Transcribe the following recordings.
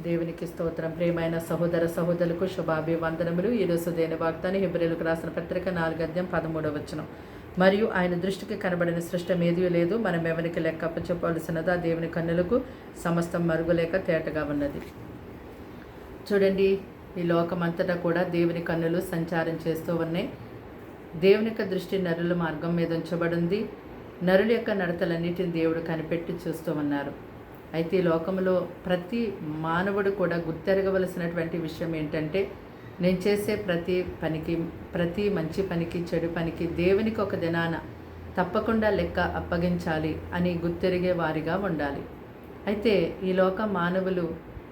దేవునికి స్తోత్రం. ప్రియమైన సహోదర సహోదరులకు శుభాభివందనములు. ఈరోజు దేని వాగ్దానం హెబ్రీయులకు రాసిన పత్రిక 4:13. మరియు ఆయన దృష్టికి కనబడిన సృష్టం ఏదీ లేదు, మనం ఎవరికి లెక్క అప్పచెప్పవలసినదో ఆ దేవుని కన్నులకు సమస్తం మరుగులేక తేటగా ఉన్నది. చూడండి, ఈ లోకమంతటా కూడా దేవుని కన్నులు సంచారం చేస్తూ ఉన్నాయి. దేవుని యొక్క దృష్టి నరుల మార్గం మీద ఉంచబడింది. నరుల యొక్క నడతలన్నిటిని దేవుడు కనిపెట్టి చూస్తూ ఉన్నారు. అయితే ఈ లోకంలో ప్రతి మానవుడు కూడా గుర్తెరగవలసినటువంటి విషయం ఏంటంటే, నేను చేసే ప్రతి మంచి పనికి చెడు పనికి దేవునికి ఒక దినాన తప్పకుండా లెక్క అప్పగించాలి అని గుర్తెరిగే వారిగా ఉండాలి. అయితే ఈ లోక మానవులు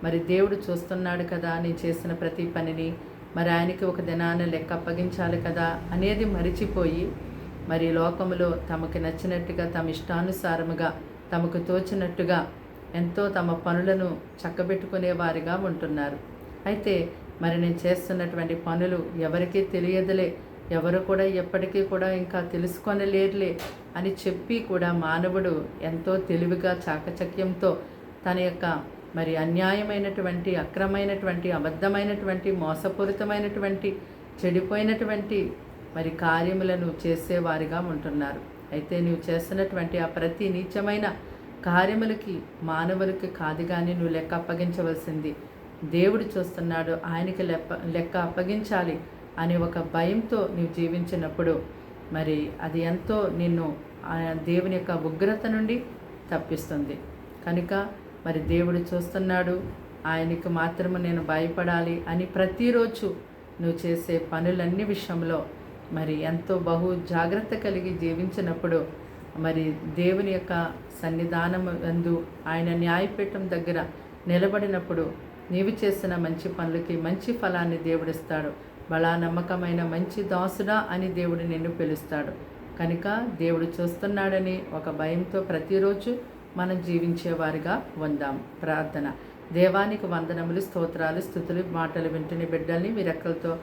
మరి దేవుడు చూస్తున్నాడు కదా, నేను చేసిన ప్రతి పనిని మరి ఆయనకి ఒక దినాన లెక్క అప్పగించాలి కదా అనేది మరిచిపోయి మరి లోకములో తమకు నచ్చినట్టుగా, తమ ఇష్టానుసారముగా, తమకు తోచినట్టుగా ఎంతో తమ పనులను చక్కబెట్టుకునే వారిగా ఉంటున్నారు. అయితే మరి నేను చేస్తున్నటువంటి పనులు ఎవరికీ తెలియదులే, ఎవరు కూడా ఎప్పటికీ కూడా ఇంకా తెలుసుకొనలేరులే అని చెప్పి కూడా మానవుడు ఎంతో తెలివిగా చాకచక్యంతో తన యొక్క మరి అన్యాయమైనటువంటి, అక్రమైనటువంటి, అబద్ధమైనటువంటి, మోసపూరితమైనటువంటి, చెడిపోయినటువంటి మరి కార్యములను చేసేవారిగా ఉంటున్నారు. అయితే నువ్వు చేస్తున్నటువంటి ఆ ప్రతి నీచమైన కార్యములకి మానవులకి కాదు కానీ నువ్వు లెక్క అప్పగించవలసింది దేవుడు చూస్తున్నాడు, ఆయనకి లెక్క అప్పగించాలి అని ఒక భయంతో నువ్వు జీవించినప్పుడు మరి అది ఎంతో నిన్ను దేవుని యొక్క ఉగ్రత నుండి తప్పిస్తుంది. కనుక మరి దేవుడు చూస్తున్నాడు, ఆయనకు మాత్రమే నేను భయపడాలి అని ప్రతిరోజు నువ్వు చేసే పనులన్నీ విషయంలో మరి ఎంతో బహు జాగ్రత్త కలిగి జీవించినప్పుడు మరి దేవుని యొక్క సన్నిధానం అందు ఆయన న్యాయపీఠం దగ్గర నిలబడినప్పుడు నీవు చేసిన మంచి పనులకి మంచి ఫలాన్ని దేవుడిస్తాడు. బలా నమ్మకమైన మంచి దాసుడా అని దేవుడు నిన్ను పిలుస్తాడు. కనుక దేవుడు చూస్తున్నాడని ఒక భయంతో ప్రతిరోజు మనం జీవించేవారిగా ఉందాం. ప్రార్థన. దేవానికి వందనములు, స్తోత్రాలు, స్తుతులు, మాటలు వింటుని బిడ్డల్ని మీ రెక్కలతో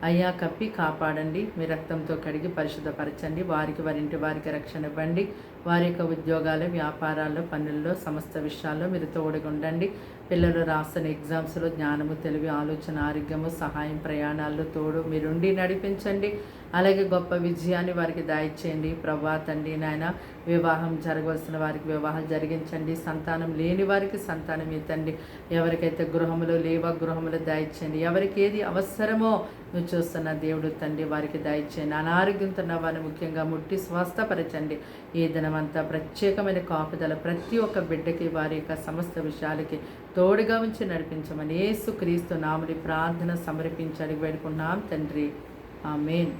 అయ్యా కప్పి కాపాడండి, మీ రక్తంతో కడిగి పరిశుద్ధపరచండి. వారికి వారింటి వారికి రక్షణ ఇవ్వండి. వారి యొక్క ఉద్యోగాలు, వ్యాపారాల్లో, పనుల్లో, సమస్త విషయాల్లో మీరు తోడుగా ఉండండి. పిల్లలు రాసిన ఎగ్జామ్స్లో జ్ఞానము, తెలివి, ఆలోచన, ఆరోగ్యము, సహాయం, ప్రయాణాల్లో తోడు మీరుండి నడిపించండి. అలాగే గొప్ప విజయాన్ని వారికి దయచేయండి. ప్రభా తండ్రి నాయన, వివాహం జరగవలసిన వారికి వివాహాలు జరిగించండి. సంతానం లేని వారికి సంతానం ఇవ్వండి. ఎవరికైతే గృహములు లేవో గృహములు దయచేయండి. ఎవరికి ఏది అవసరమో నువ్వు చూస్తున్న దేవుడు తండ్రి వారికి దయచేయండి. అనారోగ్యంతో ఉన్న వారిని ముఖ్యంగా ముట్టి స్వస్థపరచండి. ఈ దినమంతా ప్రత్యేకమైన కాపుదల ప్రతి ఒక్క బిడ్డకి వారి యొక్క సమస్త విషయాలకి తోడుగా ఉంచి నడిపించమని యేసు క్రీస్తు నామములో ప్రార్థన సమర్పించి అడిగి వేడుకున్నాం తండ్రి. ఆమేన్.